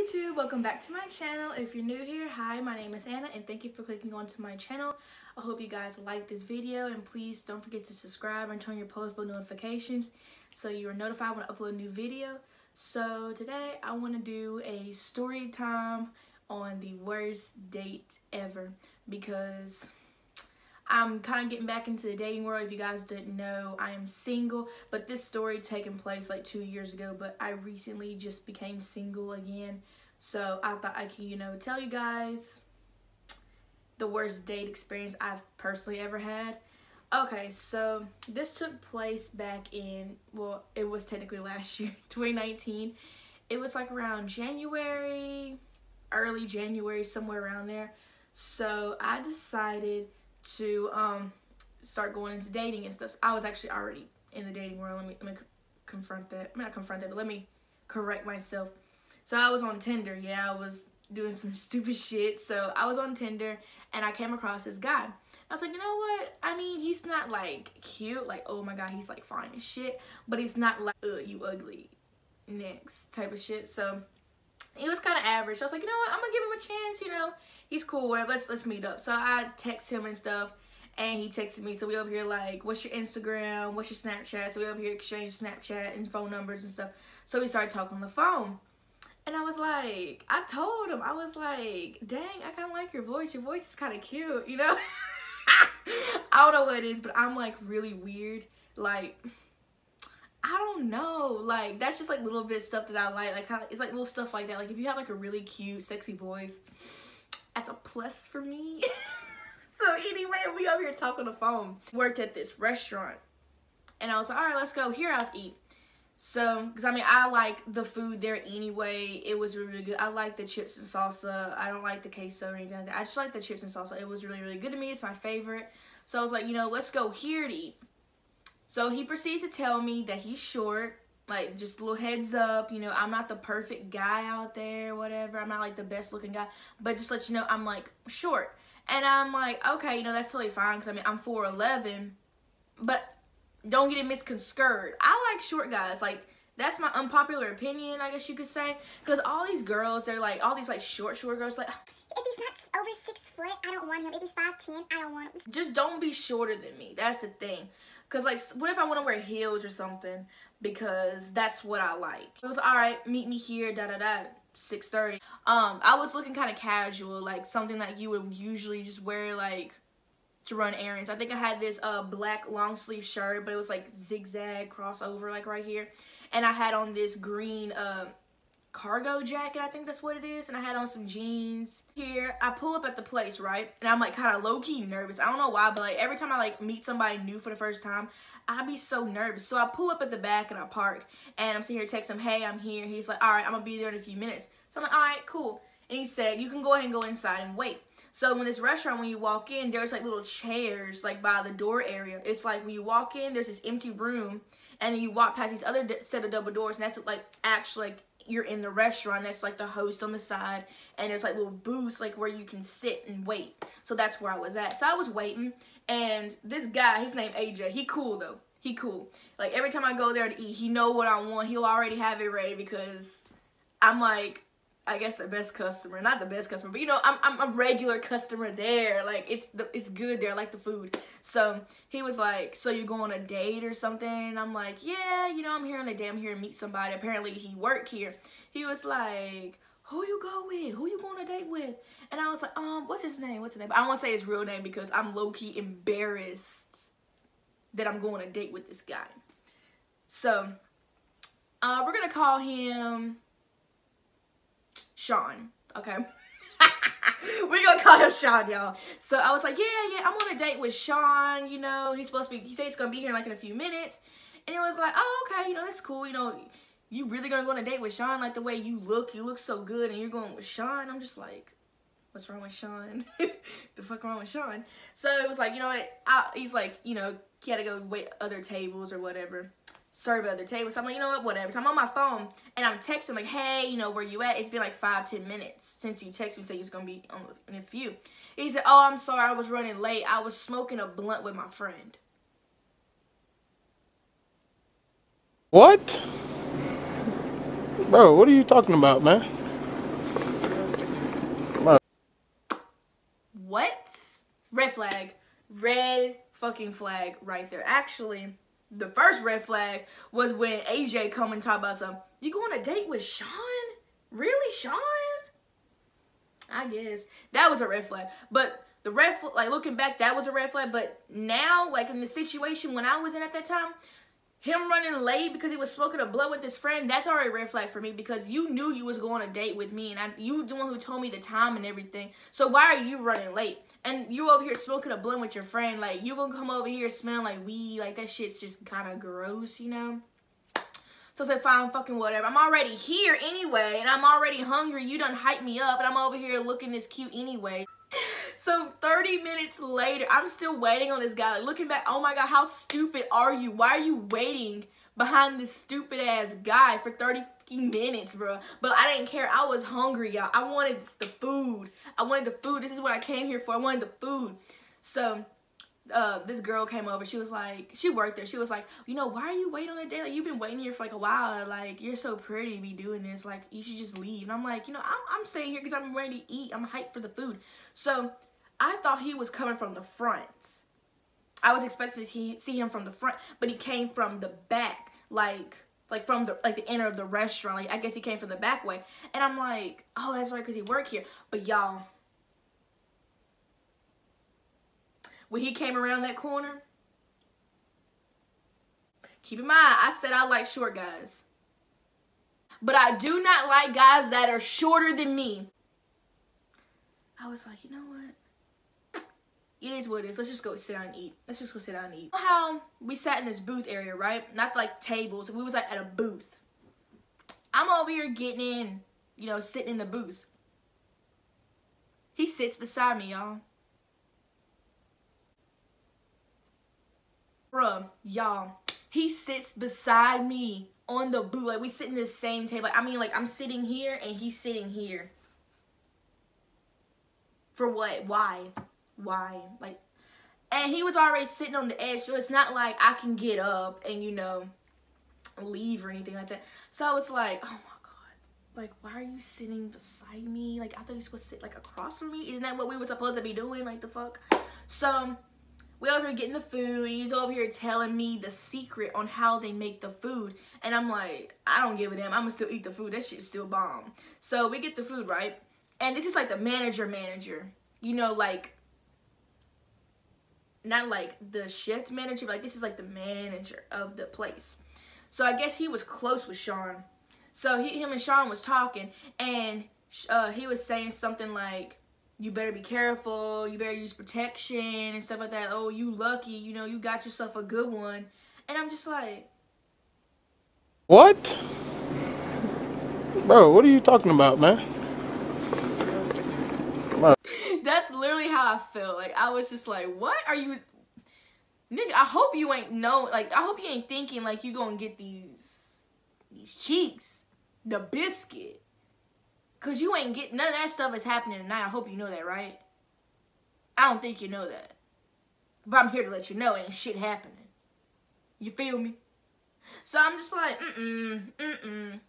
YouTube, welcome back to my channel. If you're new here, hi, my name is Anna and thank you for clicking onto my channel. I hope you guys like this video and please don't forget to subscribe and turn your post bell notifications so you are notified when I upload a new video. So today I want to do a story time on the worst date ever because I'm kind of getting back into the dating world. If you guys didn't know, I am single, but this story taking place like 2 years ago, but I recently just became single again. So I thought I could, tell you guys the worst date experience I've personally ever had. Okay, so this took place back in, well, it was technically last year, 2019. It was like around January, early January, somewhere around there. So I decided to start going into dating and stuff. So I was actually already in the dating world. Let me confront that. Not confront that, but let me correct myself. So I was on Tinder. Yeah, I was doing some stupid shit. So I was on Tinder and I came across this guy. I was like, you know what? I mean, he's not like cute, like, oh my god, he's like fine as shit, but he's not like, you ugly next type of shit. So he was kind of average. I was like, you know what? I'm gonna give him a chance. He's cool. Whatever. Let's meet up. So I text him and stuff, and he texted me. So we over here like, what's your Instagram? What's your Snapchat? So we over here exchange Snapchat and phone numbers and stuff. So we started talking on the phone, and I was like, I told him, I was like, dang, I kind of like your voice. Your voice is kind of cute, I don't know what it is, but I'm like really weird. Like, I don't know, like that's just like little bit stuff that I like kind of, it's like little stuff like that. Like if you have like a really cute sexy voice, that's a plus for me. So anyway, we over here talking on the phone. Worked at this restaurant and I was like, all right, let's go here out to eat. So because I mean I like the food there anyway. It was really good. I like the chips and salsa. I don't like the queso or anything like that. I just like the chips and salsa. It was really good to me. It's my favorite. So I was like, let's go here to eat. So he proceeds to tell me that he's short, like just a little heads up, I'm not the perfect guy out there, whatever. I'm not like the best looking guy, but just let you know I'm like short. And I'm like, okay, that's totally fine because I mean I'm 4'11", but don't get it misconstrued. I like short guys. Like that's my unpopular opinion, I guess you could say, because all these girls, they're like all these like short girls, like if he's not over 6 foot, I don't want him. If he's 5'10", I don't want him. Just don't be shorter than me. That's the thing. Because, like, what if I want to wear heels or something? Because that's what I like. It was, all right, meet me here, 6:30. I was looking kind of casual, like something that you would usually just wear, like, to run errands. I think I had this black long sleeve shirt, but it was, like, zigzag crossover, like, right here. And I had on this green cargo jacket, I think that's what it is, and I had on some jeans. Here I pull up at the place, right, and I'm like kind of low-key nervous. I don't know why, but like every time I like meet somebody new for the first time, I be so nervous. So I pull up at the back and I park, and I'm sitting here texting him, hey, I'm here. He's like, all right, I'm gonna be there in a few minutes. So I'm like, all right, cool. And he said, you can go ahead and go inside and wait. So when this restaurant, when you walk in, there's like little chairs like by the door area. It's like when you walk in, there's this empty room, and then you walk past these other set of double doors, and that's like actually like you're in the restaurant. That's like the host on the side, and there's like little booths like where you can sit and wait. So that's where I was at. So I was waiting, and this guy, his name AJ, he cool though. He cool. Like every time I go there to eat, he know what I want. He'll already have it ready because I'm like, I guess the best customer. Not the best customer, but I'm a regular customer there. Like it's good there. I like the food. So he was like, so you go on a date or something? And I'm like, yeah, I'm here on a date. I'm here to meet somebody. Apparently he worked here. He was like, who you go with? Who you going on a date with? And I was like, what's his name? What's his name? I don't want to say his real name because I'm low-key embarrassed that I'm going on a date with this guy. So we're gonna call him Sean, okay? We're gonna call him Sean, y'all. So I was like, yeah, I'm on a date with Sean, he's supposed to be, he said he's gonna be here like in a few minutes. And it was like, oh, okay, that's cool, you really gonna go on a date with Sean? Like the way you look so good, and you're going with Sean? I'm just like, what's wrong with Sean? The fuck wrong with Sean? So it was like, he's like, he had to go wait other tables or whatever. Serve at other tables. So I'm like, whatever. So I'm on my phone and I'm texting like, hey, where you at? It's been like 5-10 minutes since you texted me, said you was gonna be on in a few. He said, oh, I'm sorry, I was running late. I was smoking a blunt with my friend. What? Bro, what are you talking about, man? red flag. Red fucking flag right there. Actually, the first red flag was when AJ come and talk about something. You go on a date with Sean? Really, Sean? I guess. That was a red flag. But the red flag, like looking back, that was a red flag. But now, like in the situation when I was in at that time, him running late because he was smoking a blunt with his friend, that's already a red flag for me because you knew you was going on a date with me and you the one who told me the time and everything. So why are you running late? And you over here smoking a blunt with your friend, like you gonna come over here smelling like weed, like that shit's just kind of gross, you know? So I said, fine, fucking whatever. I'm already here anyway and I'm already hungry. You done hyped me up and I'm over here looking this cute anyway. So 30 minutes later, I'm still waiting on this guy. Like, looking back, oh my God, how stupid are you? Why are you waiting behind this stupid ass guy for 30 minutes, bro? But I didn't care. I was hungry, y'all. I wanted the food. I wanted the food. This is what I came here for. I wanted the food. So this girl came over. She was like, she worked there. She was like, you know, why are you waiting on the date? Like, you've been waiting here for like a while. Like, you're so pretty to be doing this. Like, you should just leave. And I'm like, you know, I'm staying here because I'm ready to eat. I'm hyped for the food. So I thought he was coming from the front. I was expecting to see him from the front, but he came from the back, like from the inner of the restaurant. Like, I guess he came from the back way. And I'm like, oh, that's right, because he worked here. But y'all, when he came around that corner, keep in mind, I said I like short guys. But I do not like guys that are shorter than me. I was like, you know what? It is what it is. Let's just go sit down and eat. Let's just go sit down and eat. How we sat in this booth area, right? Not like tables. We was like at a booth. I'm over here getting in, you know, sitting in the booth. He sits beside me, y'all. Bruh, y'all. He sits beside me on the booth. Like, we sit in the same table. Like, I mean, like, I'm sitting here and he's sitting here. For what? Why? Why? Like, and he was already sitting on the edge, so it's not like I can get up and, you know, leave or anything like that. So I was like, oh my God, like, why are you sitting beside me? Like, I thought you were supposed to sit like across from me. Isn't that what we were supposed to be doing? Like, the fuck? So we over here getting the food. He's over here telling me the secret on how they make the food. And I'm like, I don't give a damn. I'm gonna still eat the food. That shit's still bomb. So we get the food, right? And this is like the manager. You know, like, not like the shift manager, but like this is like the manager of the place. So I guess he was close with Sean. So him and Sean was talking, and he was saying something like, you better be careful, you better use protection and stuff like that. Oh, you lucky, you know, you got yourself a good one. And I'm just like, what? Bro, what are you talking about, man? That's literally how I felt. Like, I was just like, what are you, nigga? I hope you ain't like, I hope you ain't thinking like you gonna get these cheeks, the biscuit, cause you ain't getting none of that stuff is happening tonight. I hope you know that, right? I don't think you know that, but I'm here to let you know ain't shit happening. You feel me? So I'm just like, I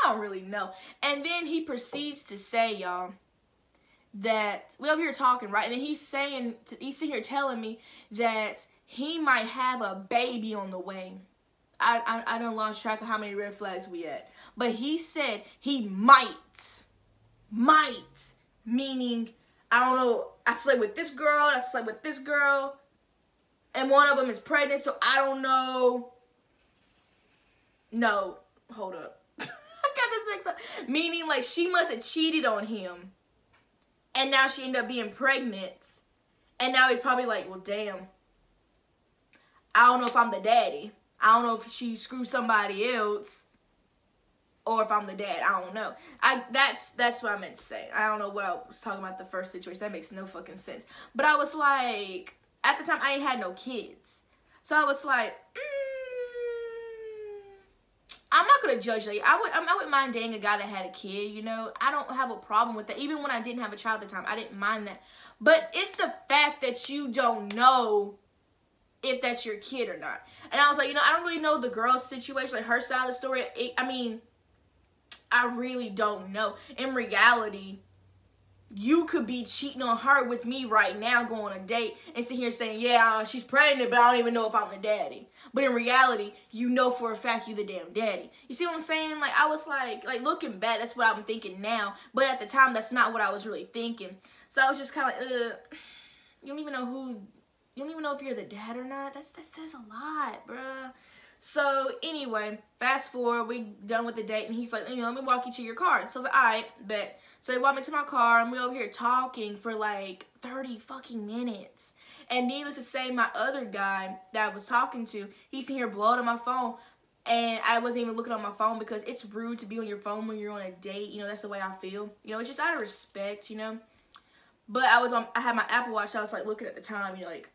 don't really know. And then he proceeds to say, y'all, that we over here talking, right? And then he's sitting here telling me that he might have a baby on the way. I don't lost track of how many red flags we at. But he said he might, meaning, I don't know, I slept with this girl, I slept with this girl, and one of them is pregnant, so I don't know. No, hold up. I got this mixed up. Meaning, like, she must have cheated on him. And now she ended up being pregnant. And now he's probably like, well, damn. I don't know if I'm the daddy. I don't know if she screwed somebody else. Or if I'm the dad. I don't know. That's what I meant to say. I don't know what I was talking about the first situation. That makes no fucking sense. But I was like, at the time, I ain't had no kids. So I was like, I'm not gonna judge that. I wouldn't mind dating a guy that had a kid, you know. I don't have a problem with that. Even when I didn't have a child at the time, I didn't mind that. But it's the fact that you don't know if that's your kid or not. And I was like, you know, I don't really know the girl's situation, like her side of the story. I mean, I really don't know. In reality, you could be cheating on her with me right now, going on a date, and sit here saying, yeah, she's pregnant, but I don't even know if I'm the daddy. But in reality, you know for a fact you the damn daddy. You see what I'm saying? Like, I was like looking back, that's what I'm thinking now. But at the time, that's not what I was really thinking. So I was just kind of like, you don't even know if you're the dad or not. That says a lot, bruh. So anyway, fast forward, we done with the date, and he's like, let me walk you to your car. So I was like, all right, bet. So he walked me to my car, and we over here talking for like 30 fucking minutes. And needless to say, my other guy that I was talking to, he's in here blowing on my phone, and I wasn't even looking on my phone because it's rude to be on your phone when you're on a date. You know, that's the way I feel. You know, it's just out of respect, you know. But I had my Apple Watch, so I was like looking at the time, you know, like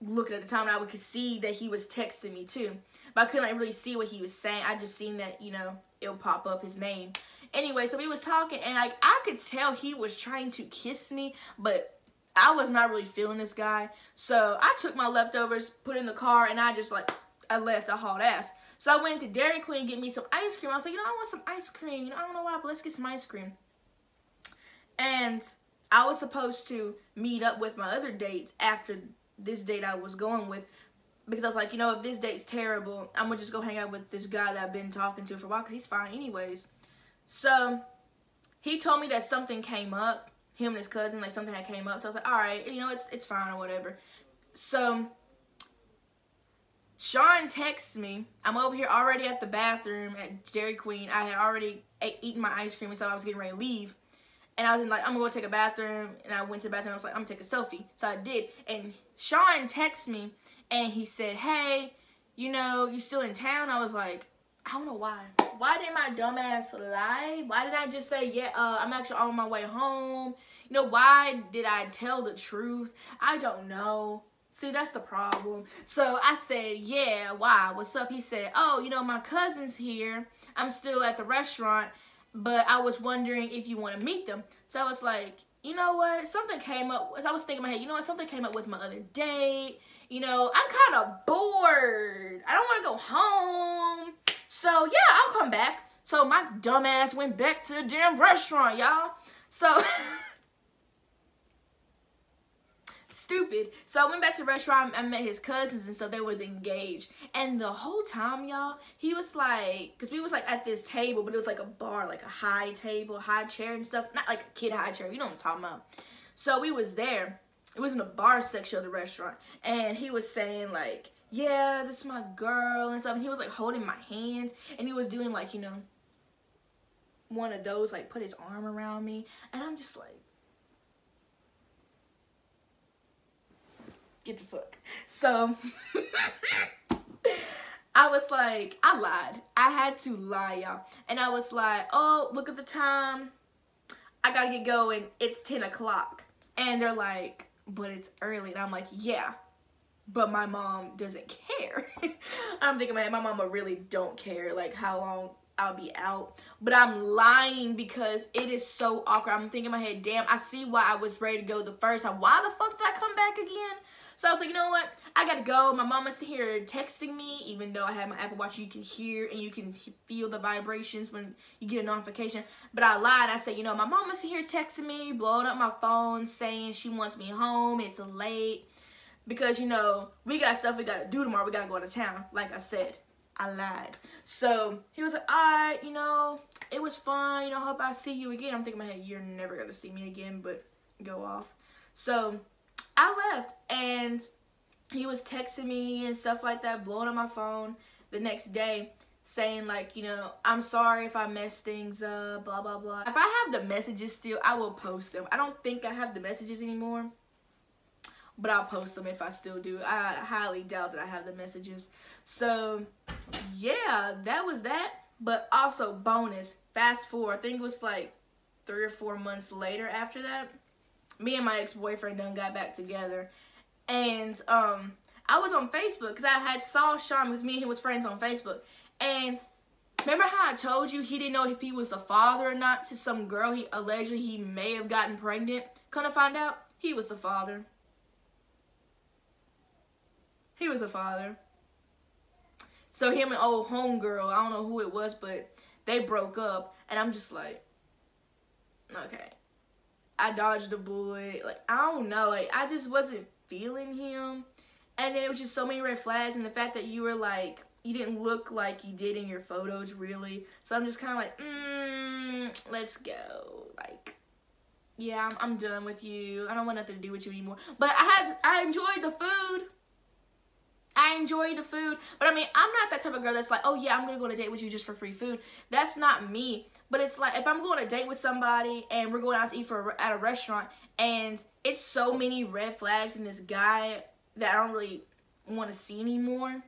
looking at the time, and I could see that he was texting me too. But I couldn't really see what he was saying. I just seen that, you know, it'll pop up his name. Anyway, so we was talking, and like I could tell he was trying to kiss me, but I was not really feeling this guy. So I took my leftovers, put it in the car, and I left. I hauled ass. So I went to Dairy Queen to get me some ice cream. I was like, you know, I want some ice cream. You know, I don't know why, but let's get some ice cream. And I was supposed to meet up with my other dates after this date I was going with, because I was like, you know, if this date's terrible, I'm gonna just go hang out with this guy that I've been talking to for a while, because he's fine anyways. So he told me that something came up, him and his cousin, like something had came up. So I was like, all right, you know, it's fine or whatever. So Sean texts me. I'm over here already at the bathroom at Dairy Queen. I had already eaten my ice cream, and so I was getting ready to leave. And I was like, I'm gonna go take a bathroom. And I went to the bathroom. I was like, I'm gonna take a selfie. So I did. And Sean texted me, and he said, hey, you know, you still in town? I was like, I don't know why. Why did my dumb ass lie? Why did I just say, yeah, I'm actually on my way home? You know, why did I tell the truth? I don't know. See, that's the problem. So I said, yeah, why? What's up? He said, oh, you know, my cousin's here. I'm still at the restaurant, but I was wondering if you want to meet them. So I was like, you know what? Something came up. I was thinking in my head, you know what? Something came up with my other date. You know, I'm kind of bored. I don't want to go home. So, yeah, I'll come back. So my dumb ass went back to the damn restaurant, y'all. So, stupid. So I went back to the restaurant. I met his cousins, and so they was engaged. And the whole time, y'all, he was like, because we was like at this table, but it was like a bar, like a high table, high chair and stuff. Not like a kid high chair. You know what I'm talking about. So we was there. It was in the bar section of the restaurant. And he was saying like, yeah, this is my girl and stuff. And he was like holding my hand, and he was doing like, you know, one of those, like put his arm around me. And I'm just like, get the fuck. So I was like, I lied. I had to lie, y'all. And I was like, oh, look at the time. I gotta get going. It's 10 o'clock. And they're like, but it's early. And I'm like, yeah, but my mom doesn't care. I'm thinking, man, my mama really don't care, like, how long I'll be out. But I'm lying because it is so awkward. I'm thinking in my head, damn, I see why I was ready to go the first time. Why the fuck did I come back again? So I was like, you know what? I gotta go. My mama's here texting me, even though I have my Apple Watch. You can hear and you can feel the vibrations when you get a notification. But I lied. I said, you know, my mama's here texting me, blowing up my phone, saying she wants me home. It's late. Because, you know, we got stuff we gotta do tomorrow. We gotta go out of town. Like I said, I lied. So he was like, all right, you know, it was fun. You know, hope I see you again. I'm thinking in my head, you're never gonna see me again, but go off. So I left, and he was texting me and stuff like that, blowing on my phone the next day, saying like, you know, I'm sorry if I messed things up, blah, blah, blah. If I have the messages still, I will post them. I don't think I have the messages anymore, but I'll post them if I still do. I highly doubt that I have the messages. So, yeah, that was that. But also, bonus, fast forward, I think it was like 3 or 4 months later after that, me and my ex-boyfriend done got back together. And I was on Facebook because I had saw Sean, because me and him was friends on Facebook. And remember how I told you he didn't know if he was the father or not to some girl he allegedly may have gotten pregnant? Come to find out, he was the father. He was the father. So him and old homegirl, I don't know who it was, but they broke up. And I'm just like, okay. I dodged a bullet. Like, I don't know. Like, I just wasn't feeling him. And then it was just so many red flags. And the fact that you were like, you didn't look like you did in your photos, really. So I'm just kind of like, let's go. Like, yeah, I'm done with you. I don't want nothing to do with you anymore. But I enjoyed the food. I enjoyed the food. But I mean, I'm not that type of girl that's like, oh yeah, I'm going to go on a date with you just for free food. That's not me. But it's like, if I'm going on a date with somebody and we're going out to eat at a restaurant and it's so many red flags in this guy that I don't really want to see anymore.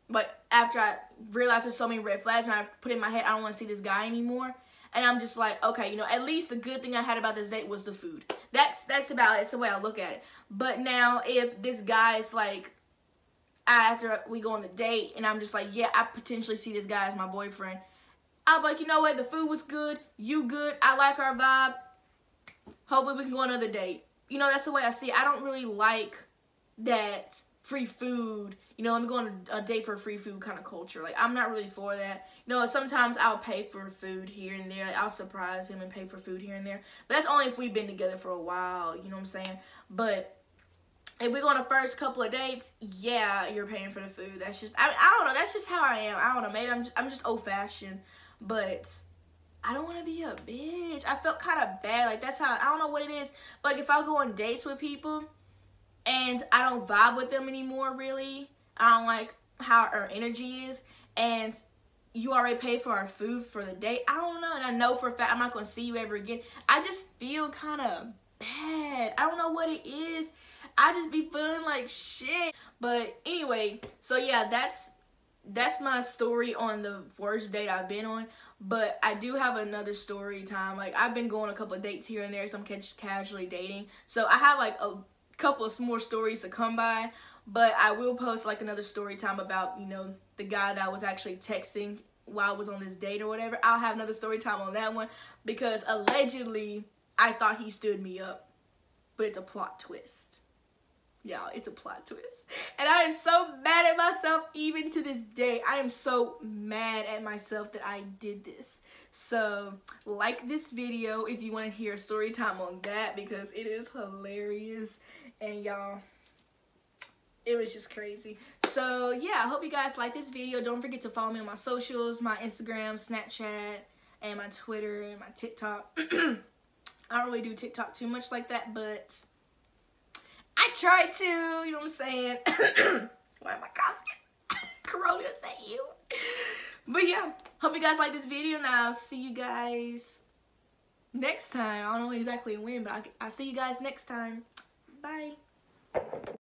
But after I realized there's so many red flags and I put in my head, I don't want to see this guy anymore. And I'm just like, okay, you know, at least the good thing I had about this date was the food. That's about it. It's the way I look at it. But now if this guy is like, after we go on the date and I'm just like, yeah, I potentially see this guy as my boyfriend, I'm like, you know what, the food was good, you good, I like our vibe, hopefully we can go on another date. You know, that's the way I see it. I don't really like that free food, you know, let me go on a date for a free food kind of culture. Like, I'm not really for that. You know, sometimes I'll pay for food here and there. Like, I'll surprise him and pay for food here and there. But that's only if we've been together for a while, you know what I'm saying? But if we go on the first couple of dates, yeah, you're paying for the food. That's just, I don't know. That's just how I am. I don't know. Maybe I'm just old-fashioned. But I don't want to be a bitch. I felt kind of bad. Like, that's how, I don't know what it is. But like, if I go on dates with people and I don't vibe with them anymore, really, I don't like how our energy is, and you already paid for our food for the date, I don't know. And I know for a fact I'm not going to see you ever again. I just feel kind of bad. I don't know what it is. I just be feeling like shit. But anyway, so yeah, that's my story on the worst date I've been on. But I do have another story time. Like, I've been going a couple of dates here and there, so I'm just casually dating. So I have like a couple of more stories to come by. But I will post like another story time about, you know, the guy that I was actually texting while I was on this date or whatever. I'll have another story time on that one because allegedly I thought he stood me up. But it's a plot twist. Y'all, it's a plot twist. And I am so mad at myself even to this day. I am so mad at myself that I did this. So, like this video if you want to hear a story time on that because it is hilarious. And y'all, it was just crazy. So, yeah, I hope you guys like this video. Don't forget to follow me on my socials, my Instagram, Snapchat, and my Twitter, and my TikTok. I don't really do TikTok too much like that, but I try to, you know what I'm saying? Why am I coughing? Corona at you. But yeah, hope you guys like this video, and I'll see you guys next time. I don't know exactly when, but I'll see you guys next time. Bye.